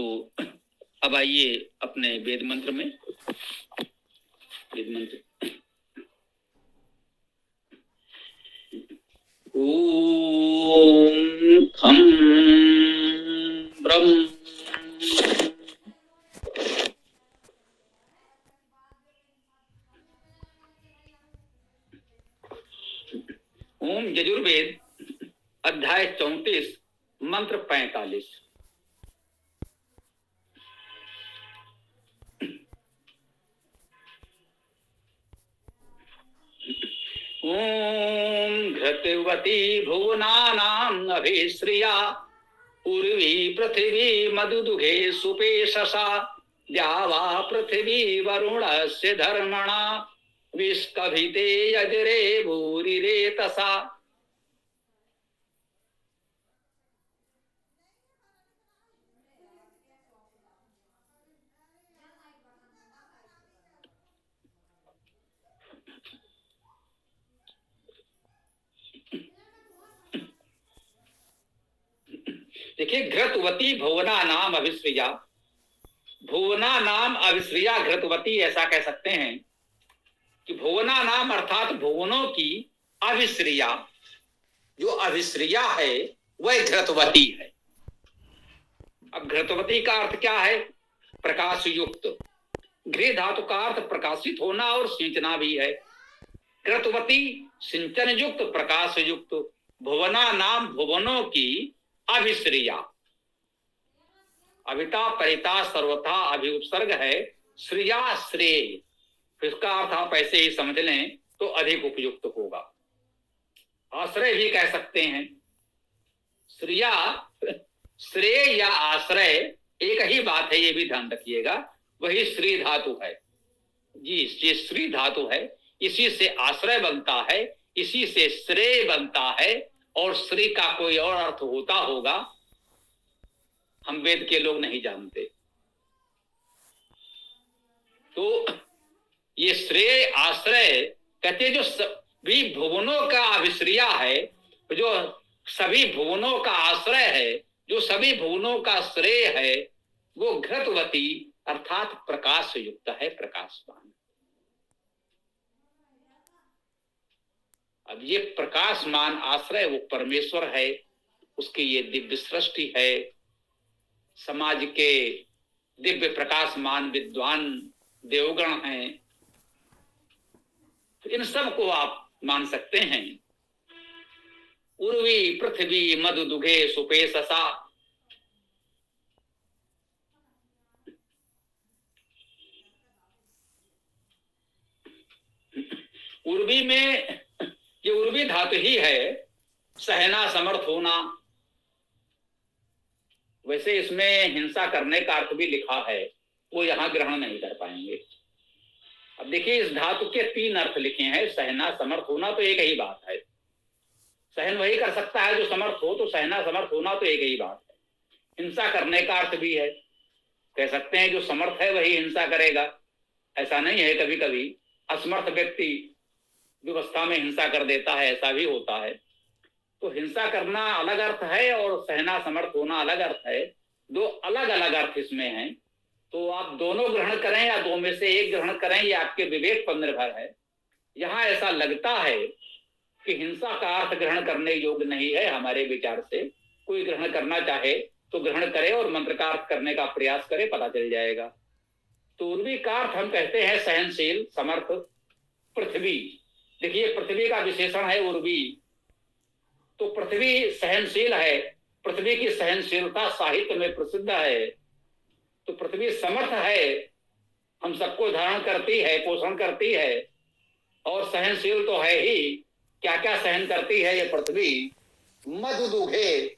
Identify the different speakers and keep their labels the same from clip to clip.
Speaker 1: तो अब आइए अपने वेद मंत्र में। वेद मंत्र ओम खम ब्रह्म ओम यजुर्वेद अध्याय 34 मंत्र 45। ओम घृतवती भुवनानां अभिश्रिया उर्वी पृथिवी मधुदुघे सुपेशसा द्यावा पृथिवी वरुणस्य धर्मणा विष्कभिते यजरे भूरिरे तसा। देखिए, घृतवती भुवना नाम अभिश्रिया, भुवना नाम अभिश्रिया घृतवती, ऐसा कह सकते हैं कि भुवना नाम अर्थात भुवनों की अभिश्रिया, जो अभिश्रिया है वह घृतवती है। अब घृतवती का अर्थ क्या है? प्रकाश युक्त। घृ धातु का अर्थ प्रकाशित होना और सिंचना भी है। घृतवती सिंचन युक्त, प्रकाश युक्त। भुवना नाम भुवनों की अभिश्रिया, अभिता परिता सर्वथा अभिउपसर्ग है, श्रिया श्रेय। इसका अर्थ आप ऐसे ही समझ लें तो अधिक उपयुक्त होगा। आश्रय भी कह सकते हैं। श्रिया, श्रेय या आश्रय एक ही बात है, ये भी ध्यान रखिएगा। वही श्री धातु है जी, ये श्री धातु है। इसी से आश्रय बनता है, इसी से श्रेय बनता है। और श्री का कोई और अर्थ होता होगा, हम वेद के लोग नहीं जानते। तो ये श्रेय आश्रय कहते, जो सभी भुवनों का अभिश्रिया है, जो सभी भुवनों का आश्रय है, जो सभी भुवनों का श्रेय है, वो घृतवती अर्थात प्रकाश युक्त है, प्रकाशमान। अब ये प्रकाशमान आश्रय वो परमेश्वर है, उसकी ये दिव्य सृष्टि है। समाज के दिव्य प्रकाशमान विद्वान देवगण हैं, तो इन सब को आप मान सकते हैं। उर्वी पृथ्वी मधुदुघे सुपेशसा, उर्वी में ये उर्वी धातु ही है, सहना समर्थ होना। वैसे इसमें हिंसा करने का अर्थ भी लिखा है, वो यहां ग्रहण नहीं कर पाएंगे। अब देखिए, इस धातु के 3 अर्थ लिखे हैं। सहना समर्थ होना तो एक ही बात है। सहन वही कर सकता है जो समर्थ हो, तो सहना समर्थ होना तो एक ही बात है। हिंसा करने का अर्थ भी है, कह सकते हैं जो समर्थ है वही हिंसा करेगा। ऐसा नहीं है, कभी कभी असमर्थ व्यक्ति व्यवस्था में हिंसा कर देता है, ऐसा भी होता है। तो हिंसा करना अलग अर्थ है और सहना समर्थ होना अलग अर्थ है। दो अलग अलग अर्थ इसमें हैं। तो आप दोनों ग्रहण करें या दो में से एक ग्रहण करें, ये आपके विवेक पर निर्भर है। यहां ऐसा लगता है कि हिंसा का अर्थ ग्रहण करने योग्य नहीं है हमारे विचार से। कोई ग्रहण करना चाहे तो ग्रहण करे और मंत्र का अर्थ करने का प्रयास करे, पता चल जाएगा। तो उर्वी का अर्थ हम कहते हैं सहनशील, समर्थ। पृथ्वी, देखिए पृथ्वी का विशेषण है उर्वी, तो पृथ्वी सहनशील है। पृथ्वी की सहनशीलता साहित्य में प्रसिद्ध है। तो पृथ्वी समर्थ है, हम सबको धारण करती है, पोषण करती है, और सहनशील तो है ही। क्या क्या सहन करती है ये पृथ्वी? मधु दुघे,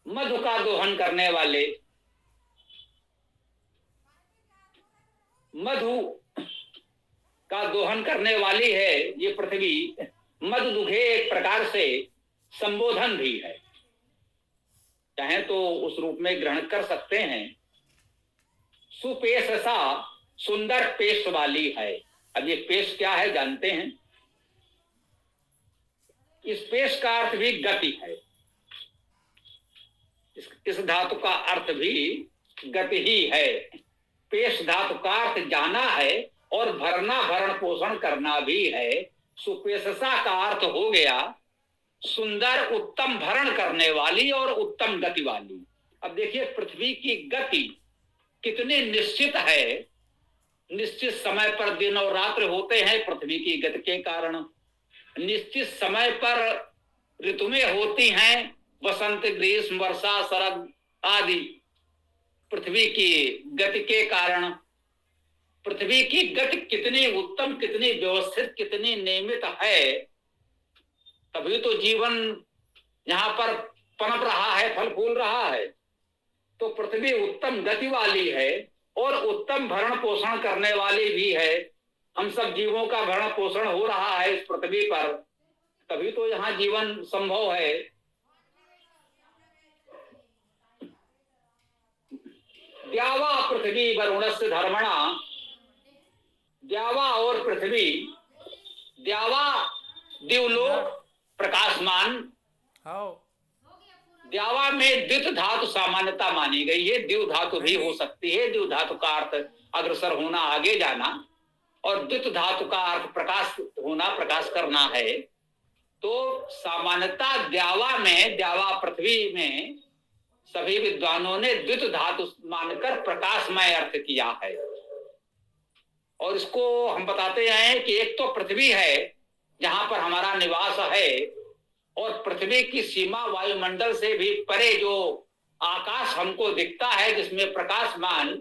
Speaker 1: मधु का दोहन करने वाले, मधु का दोहन करने वाली है ये पृथ्वी। मधु दुघे एक प्रकार से संबोधन भी है, चाहे तो उस रूप में ग्रहण कर सकते हैं। सुपेश सा, सुंदर पेश वाली है। अब ये पेश क्या है जानते हैं? इस पेश का अर्थ भी गति है। इस धातु का अर्थ भी गति ही है। पेश धातु का अर्थ जाना है और भरना, भरण पोषण करना भी है। सुपेशसा का अर्थ हो गया सुंदर, उत्तम भरण करने वाली और उत्तम गति वाली। अब देखिए पृथ्वी की गति कितनी निश्चित है। निश्चित समय पर दिन और रात्रि होते हैं पृथ्वी की गति के कारण। निश्चित समय पर ऋतुएं होती हैं, वसंत, ग्रीष्म, वर्षा, शरद आदि। पृथ्वी की गति के कारण पृथ्वी की गति कितनी उत्तम, कितनी व्यवस्थित, कितनी नियमित है, तभी तो जीवन यहां पर पनप रहा है, फल फूल रहा है। तो पृथ्वी उत्तम गति वाली है और उत्तम भरण पोषण करने वाली भी है। हम सब जीवों का भरण पोषण हो रहा है इस पृथ्वी पर, तभी तो यहाँ जीवन संभव है। द्यावा पृथ्वी वरुणस्य धर्मणा, द्यावा और पृथ्वी, द्यावा दिवलोक प्रकाशमान। द्यावा में द्वित धातु सामान्यता मानी गई है, द्विव धातु भी हो सकती है। द्विव धातु का अर्थ अग्रसर होना, आगे जाना, और द्वित धातु का अर्थ प्रकाश होना, प्रकाश करना है। तो सामान्यता द्यावा में, द्यावा पृथ्वी में सभी विद्वानों ने द्वित धातु मानकर प्रकाशमय अर्थ किया है। और इसको हम बताते हैं कि एक तो पृथ्वी है जहां पर हमारा निवास है, और पृथ्वी की सीमा वायुमंडल से भी परे जो आकाश हमको दिखता है, जिसमें प्रकाशमान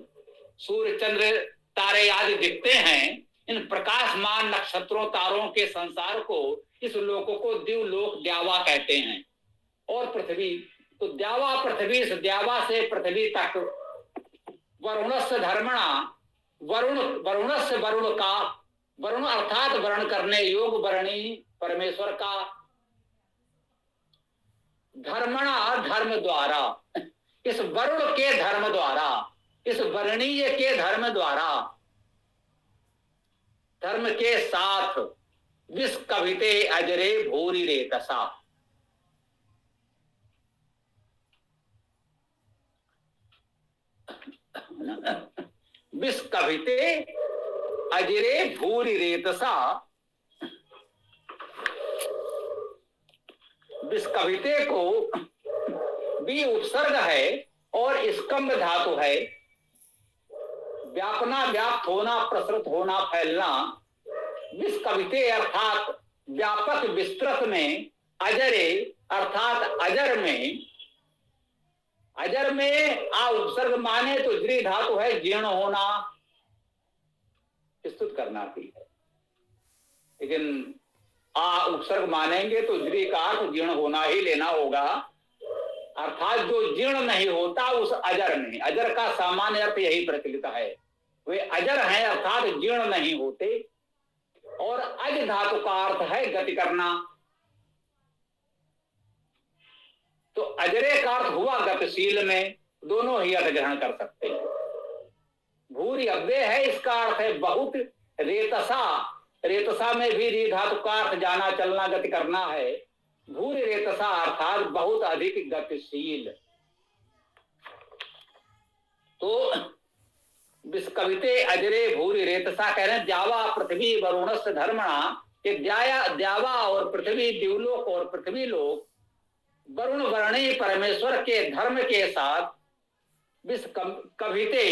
Speaker 1: सूर्य, चंद्र, तारे आदि दिखते हैं, इन प्रकाशमान नक्षत्रों, तारों के संसार को, इस लोकों को दिवलोक, द्यावा कहते हैं। और पृथ्वी, तो द्यावा पृथ्वी, से द्यावा से पृथ्वी तक, वरुणस्य धर्मणा, वरुण, वरुणस्य वरुण का, वरुण अर्थात वर्ण करने योग वर्णी परमेश्वर का, धर्मणा धर्म द्वारा, इस वरुण के धर्म द्वारा, इस वर्णीय के धर्म द्वारा, धर्म के साथ, विष कविते अजरे भूरि रेतसा, विष कविते अजरे भूरि रेतसा, विष कविते को भी उपसर्ग है और स्कंभ धातु है। व्यापना, व्याप्त होना, प्रसृत होना, फैलना। विष कविते अर्थात व्यापक विस्तृत में, अजरे अर्थात अजर में, अजर में आ उपसर्ग माने तो ज्री धातु है, जीर्ण होना, स्तुत करना भी है। लेकिन आ उपसर्ग मानेंगे तो ज्री का अर्थ जीर्ण होना ही लेना होगा। अर्थात जो जीर्ण नहीं होता उस अजर में, अजर का सामान्य अर्थ यही प्रचलित है, वे अजर हैं अर्थात जीर्ण नहीं होते। और अज धातु का अर्थ है गति करना, तो अजरे का अर्थ हुआ गतिशील में, दोनों ही अर्थ ग्रहण कर सकते हैं। भूरि अव्यय है, इसका अर्थ है बहुत। रेतसा, रेतसा में भी री धातु का अर्थ जाना, चलना, गति करना है। भूरि रेतसा अर्थात बहुत अधिक गतिशील। तो विस्कविते अजरे भूरि रेतसा कह रहे हैं। द्यावा पृथ्वी वरुणस्य धर्मणा, कि द्यावा और पृथ्वी, दिवलोक और पृथ्वी लोक वरुण वर्णी परमेश्वर के धर्म के साथ विस्कविते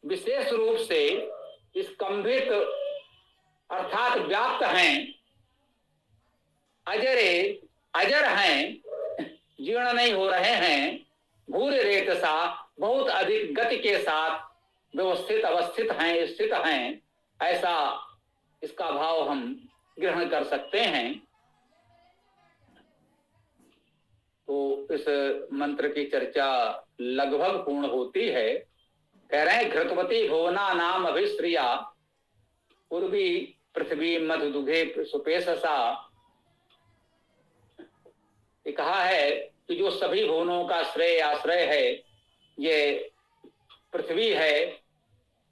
Speaker 1: विशेष रूप से स्कंभित अर्थात व्याप्त हैं। अजरे अजर हैं, जीर्ण नहीं हो रहे हैं। भूरि रेतसा बहुत अधिक गति के साथ व्यवस्थित, अवस्थित हैं, स्थित हैं, ऐसा इसका भाव हम ग्रहण कर सकते हैं। तो इस मंत्र की चर्चा लगभग पूर्ण होती है। कह रहे हैं घृतवती भुवना नाम अभिश्रिया, पूर्वी पृथ्वी मधु दुघे सुपेशसा। ये कहा है कि जो सभी भुवनों का श्रेय आश्रय है, ये पृथ्वी है,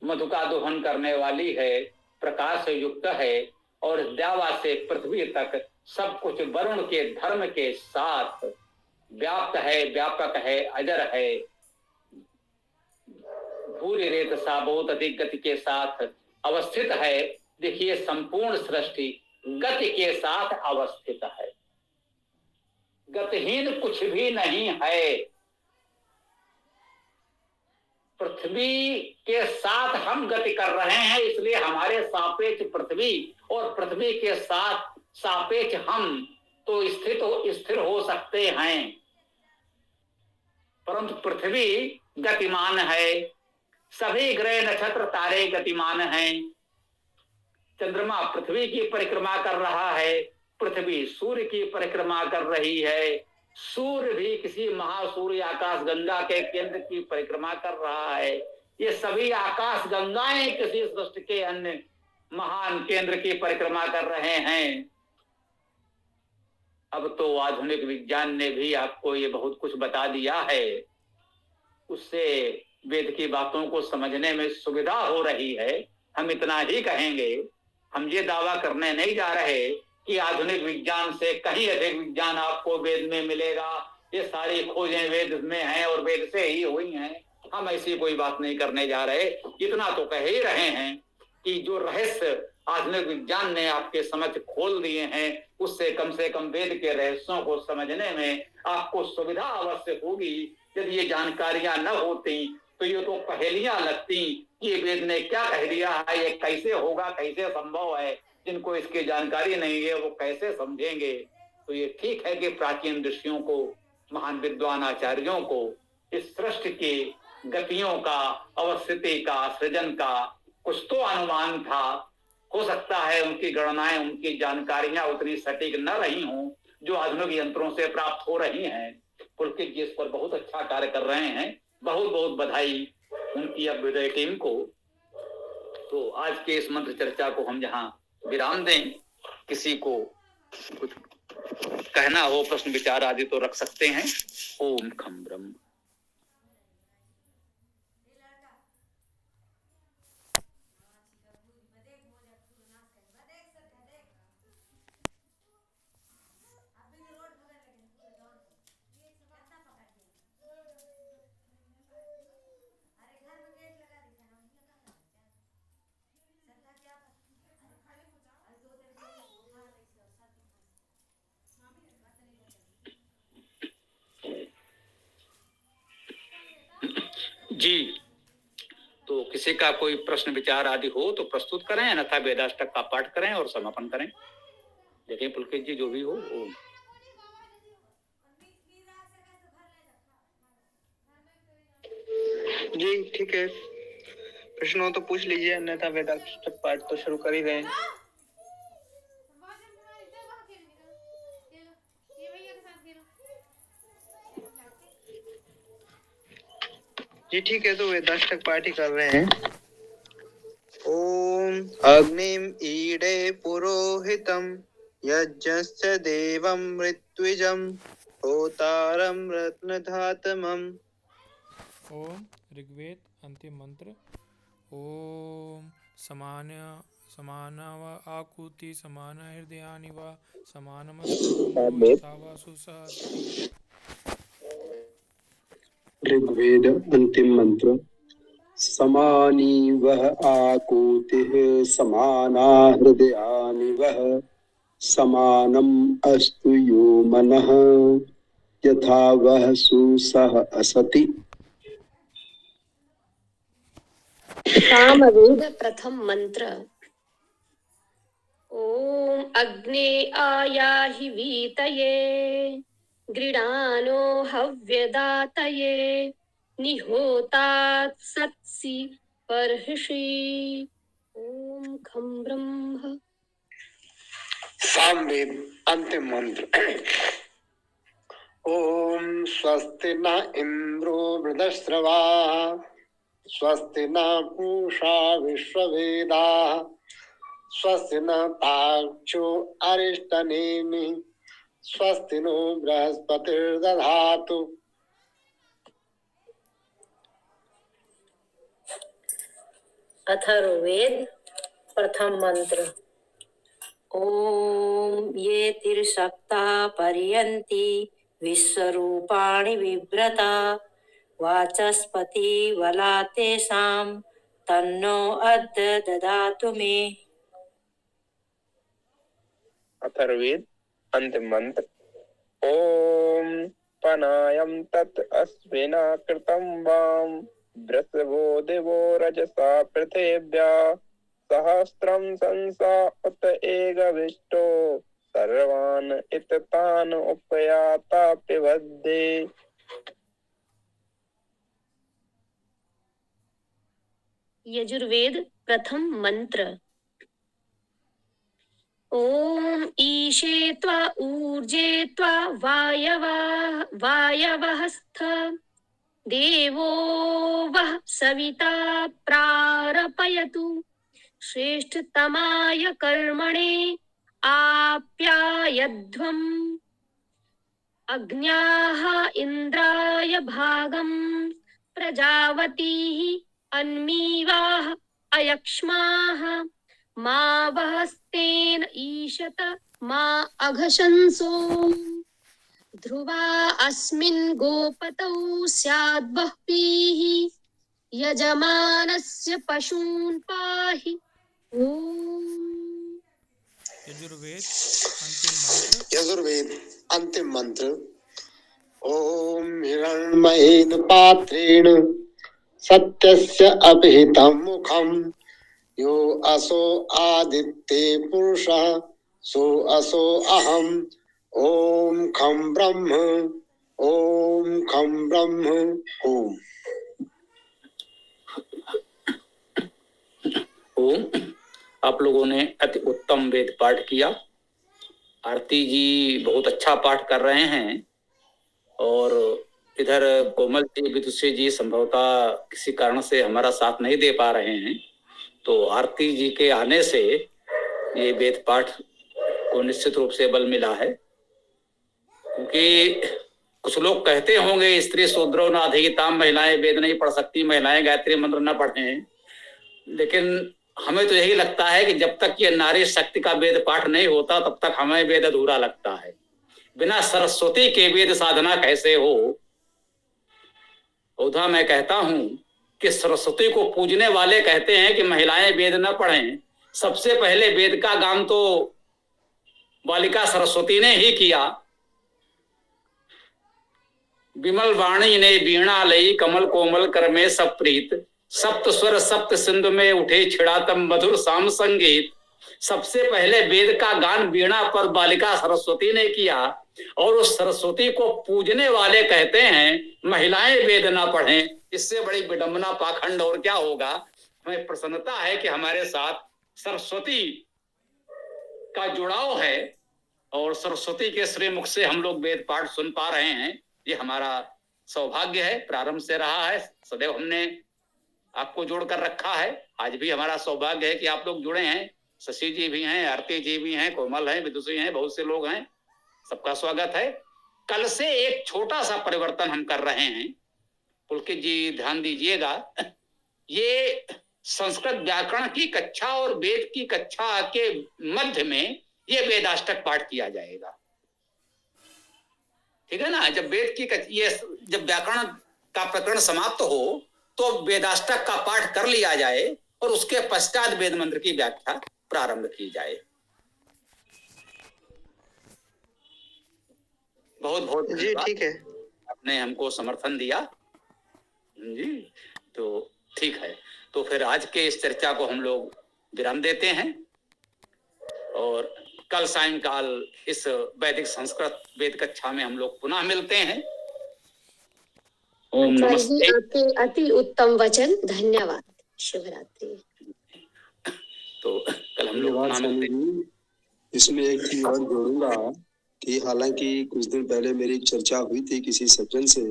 Speaker 1: मधु का दोहन करने वाली है, प्रकाश से युक्त है, और द्यावा से पृथ्वी तक सब कुछ वरुण के धर्म के साथ व्याप्त है, व्यापक है, अजर है, भूरि रेत सा बहुत अधिक गति के साथ अवस्थित है। देखिए संपूर्ण सृष्टि गति के साथ अवस्थित है, गतिहीन कुछ भी नहीं है। पृथ्वी के साथ हम गति कर रहे हैं, इसलिए हमारे सापेक्ष पृथ्वी और पृथ्वी के साथ सापेक्ष हम तो स्थिर हो सकते हैं, परंतु पृथ्वी गतिमान है, सभी ग्रह नक्षत्र तारे गतिमान हैं। चंद्रमा पृथ्वी की परिक्रमा कर रहा है, पृथ्वी सूर्य की परिक्रमा कर रही है, सूर्य भी किसी महासूर्य आकाश गंगा के केंद्र की परिक्रमा कर रहा है। ये सभी आकाश गंगाएं किसी सृष्टि के अन्य महान केंद्र की परिक्रमा कर रहे हैं। अब तो आधुनिक विज्ञान ने भी आपको ये बहुत कुछ बता दिया है, उससे वेद की बातों को समझने में सुविधा हो रही है। हम इतना ही कहेंगे, हम ये दावा करने नहीं जा रहे कि आधुनिक विज्ञान से कहीं अधिक विज्ञान आपको वेद में मिलेगा, ये सारी खोजें वेद में हैं और वेद से ही हुई हैं। हम ऐसी कोई बात नहीं करने जा रहे, इतना तो कह ही रहे हैं कि जो रहस्य आधुनिक विज्ञान ने आपके समक्ष खोल दिए हैं, उससे कम से कम वेद के रहस्यों को समझने में आपको सुविधा अवश्य होगी। यदि ये जानकारियां न होती तो ये तो पहेलियां लगती कि ये वेद ने क्या कह दिया है, ये कैसे होगा, कैसे संभव है। जिनको इसकी जानकारी नहीं है वो कैसे समझेंगे। तो ये ठीक है कि प्राचीन ऋषियों को, महान विद्वान आचार्यों को इस सृष्टि की गतियों का, अवस्थिति का, सृजन का कुछ तो अनुमान था। हो सकता है उनकी गणनाएं, उनकी जानकारियां उतनी सटीक न रही हों जो आधुनिक यंत्रों से प्राप्त हो रही हैं। पुलकित जी इस पर बहुत अच्छा कार्य कर रहे हैं, बहुत बहुत बधाई उनकी अभ्युदय टीम को। तो आज के इस मंत्र चर्चा को हम यहाँ विराम दें। किसी को कुछ कहना हो, प्रश्न विचार आदि तो रख सकते हैं। ओम खम ब्रह्म। जी, तो किसी का कोई प्रश्न विचार आदि हो तो प्रस्तुत करें, अन्यथा वेदाष्टक का पाठ करें और समापन करें। देखिए पुलकित जी जो भी हो।
Speaker 2: जी ठीक है, प्रश्न हो तो पूछ लीजिए, अन्यथा वेदाष्टक पाठ तो शुरू कर ही रहे हैं। जी ठीक है, तो वेदाष्टक पाठ ही कर रहे हैं। ओम अग्निम ईडे पुरोहितम यज्ञस्य देवं ऋत्विजं होतारं रत्नधातमम्।
Speaker 3: ओम ऋग्वेद अंतिम मंत्र। ओम समानव आकुति समान हृदयानि वा समानमस्तु यथा वा सुसहस्ति।
Speaker 4: ऋग्वेद अंतिम मंत्र। समानी वह आकुतिः समाना हृदयानि वह समानम अस्तु यो मनः यथा वह सुसह असति।
Speaker 5: सामवेद प्रथम मंत्र। ओम अग्ने आयाहि वीतये गृणानो हव्यदातये निहोतात सत्सि परहिषि। ओम खम ब्रह्म।
Speaker 4: सामवेद अंतिम मंत्र। ओम स्वस्ति न इंद्रो वृधश्रवा स्वस्ति न पूषा विश्ववेदाः स्वस्ति न ताक्षो अरिष्टनेमि स्वस्ति नो बृहस्पतिर्दधातु।
Speaker 6: अथर्ववेद प्रथम मंत्र। ओम ये तिर्सप्ता पर्यन्ति विश्वरूपाणि विव्रता वाचस्पति वला तेषां तन्नो अद्य ददातु मे।
Speaker 7: अथर्ववेद अंतिम मंत्र। ओम पनायम तत् अश्विना कृतं वाम वृषभो दिवो रजसा पृथिव्या सहस्रं संसा उत एकविष्टो सर्वान् इततान् उपयाता पिबध्य।
Speaker 5: यजुर्वेद प्रथम मंत्र। ओम ईशे त्वा ऊर्जे त्वा वायवः स्थ देवो वः सविता प्रारपयतु श्रेष्ठतमाय कर्मणे आप्यायध्वम् अग्न्याः इंद्राय भागं प्रजावतीः अन्मीवाः अयक्ष्माः मा वहस्तेन ईशत मा अघशंसो ध्रुवा अस्मिन् गोपतौ स्याद्बह्वीः यजमानस्य पशून् पाहि। ओम
Speaker 3: यजुर्वेद
Speaker 4: अंतिम मंत्र। ओम हिरण्मयेन पात्रेण सत्यस्य अभिहितं मुखं यो असो आदित्ये पुरुषः सो असो अहम्। ओम खं ब्रह्म ओम खं ब्रह्म ओम।
Speaker 1: ओम। आप लोगों ने अति उत्तम वेद पाठ किया। आरती जी बहुत अच्छा पाठ कर रहे हैं और इधर कोमल जी विदुषी जी संभवतः किसी कारण से हमारा साथ नहीं दे पा रहे हैं, तो आरती जी के आने से ये वेद पाठ को निश्चित रूप से बल मिला है। क्योंकि कुछ लोग कहते होंगे स्त्री शूद्रो न अधिगताम, महिलाएं वेद नहीं पढ़ सकती, महिलाएं गायत्री मंत्र न पढ़ें, लेकिन हमें तो यही लगता है कि जब तक ये नारी शक्ति का वेद पाठ नहीं होता तब तक हमें वेद अधूरा लगता है। बिना सरस्वती के वेद साधना कैसे हो। उधर मैं कहता हूं कि सरस्वती को पूजने वाले कहते हैं कि महिलाएं वेद न पढ़ें। सबसे पहले वेद का गान तो बालिका सरस्वती ने ही किया। विमल वाणी ने वीणा लई, कमल कोमल कर में सब प्रीत, सप्त स्वर सप्त सिंधु में उठे छिड़ातम मधुर साम संगीत। सबसे पहले वेद का गान वीणा पर बालिका सरस्वती ने किया और उस सरस्वती को पूजने वाले कहते हैं महिलाएं वेद ना पढ़ें। इससे बड़ी विडंबना पाखंड और क्या होगा। हमें प्रसन्नता है कि हमारे साथ सरस्वती का जुड़ाव है और सरस्वती के श्रीमुख से हम लोग वेद पाठ सुन पा रहे हैं। ये हमारा सौभाग्य है, प्रारंभ से रहा है, सदैव हमने आपको जोड़कर रखा है। आज भी हमारा सौभाग्य है कि आप लोग जुड़े हैं। शशि जी भी हैं, आरती जी भी हैं, कोमल हैं, विदुषी हैं, बहुत से लोग हैं, सबका स्वागत है। कल से एक छोटा सा परिवर्तन हम कर रहे हैं, पुलकित जी ध्यान दीजिएगा। ये संस्कृत व्याकरण की कक्षा और वेद की कक्षा के मध्य में ये वेदाष्टक पाठ किया जाएगा, ठीक है ना। जब वेद की ये जब व्याकरण का प्रकरण समाप्त हो तो वेदाष्टक का पाठ कर लिया जाए और उसके पश्चात वेद मंत्र की व्याख्या प्रारंभ की जाए। बहुत बहुत
Speaker 2: जी ठीक है,
Speaker 1: आपने हमको समर्थन दिया जी, तो ठीक है। तो फिर आज के इस चर्चा को हम लोग विराम देते हैं और कल सायंकाल इस वैदिक संस्कृत वेद कक्षा में हम लोग पुनः मिलते हैं। ओम नमस्ते।
Speaker 5: आपके अति उत्तम वचन, धन्यवाद। शुभरात्रि।
Speaker 1: तो कल हम लोग पुनः मिलते हैं।
Speaker 8: इसमें एक चीज और जोड़ूंगा कि हालांकि कुछ दिन पहले मेरी चर्चा हुई थी किसी सज्जन से,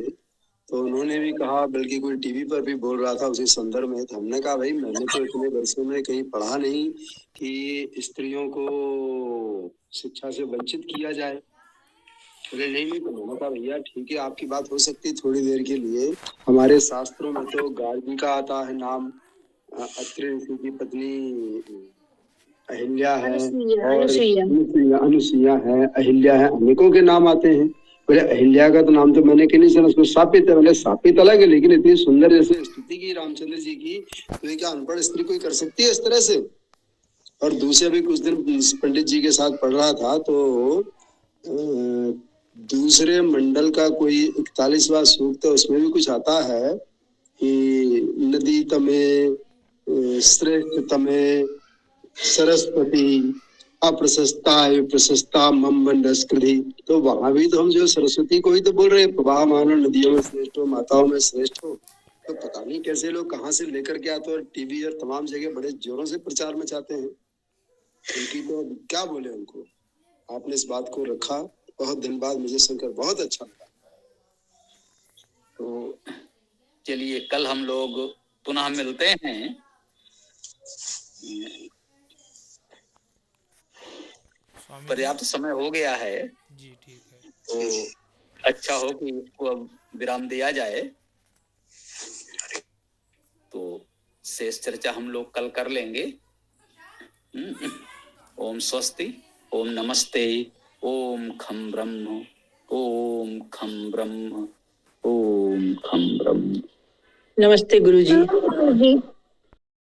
Speaker 8: तो उन्होंने भी कहा, बल्कि कोई टीवी पर भी बोल रहा था उसी संदर्भ में, तो हमने कहा भाई मैंने तो इतने वर्षों में कहीं पढ़ा नहीं कि स्त्रियों को शिक्षा से वंचित किया जाए। बोले नहीं, तो मैंने कहा भैया ठीक है, आपकी बात हो सकती थोड़ी देर के लिए। हमारे शास्त्रों में तो गार्गी का आता है नाम, अत्रि ऋषि की पत्नी अहिल्या है और अनुसुईया है, अहिल्या है, अनेकों के नाम आते हैं। बोले अहिल्या का तो नाम तो मैंने कहीं नहीं सुना, उसको सापित है। मैंने सापित अलग है, लेकिन इतनी सुंदर जैसे स्तुति की रामचंद्र जी की, तो ये क्या अनपढ़ स्त्री कोई कर सकती है इस तरह से? और दूसरे भी कुछ दिन पंडित जी के साथ पढ़ रहा था, तो दूसरे मंडल का कोई 41वां सूक्त है, उसमें भी कुछ आता है कि नदी तमे श्रेष्ठ तमे सरस्वती अप्रशस्ता प्रशस्ता मम बंडस्कृति। तो वहां भी तो हम जो सरस्वती को ही तो बोल रहे हैं, प्रवाह मानो नदियों में श्रेष्ठ हो, माताओं में श्रेष्ठ हो। तो पता नहीं कैसे लोग कहाँ से लेकर के आते और टीवी और तमाम जगह बड़े जोरों से प्रचार में चाहते हैं। उनकी तो क्या बोले उनको। आपने इस बात को रखा, बहुत दिन बाद मुझे सुनकर बहुत अच्छा लगा।
Speaker 1: तो चलिए कल हम लोग पुनः मिलते हैं।
Speaker 3: स्वामी
Speaker 1: पर्याप्त समय हो गया है,
Speaker 3: जी ठीक है।
Speaker 1: तो अच्छा हो कि इसको अब विराम दिया जाए। तो शेष चर्चा हम लोग कल कर लेंगे। ओम स्वस्ति, ओम नमस्ते, ओम खम ब्रह्म, ओम खम ब्रह्म, ओम खम ब्रह्म।
Speaker 6: नमस्ते गुरुजी।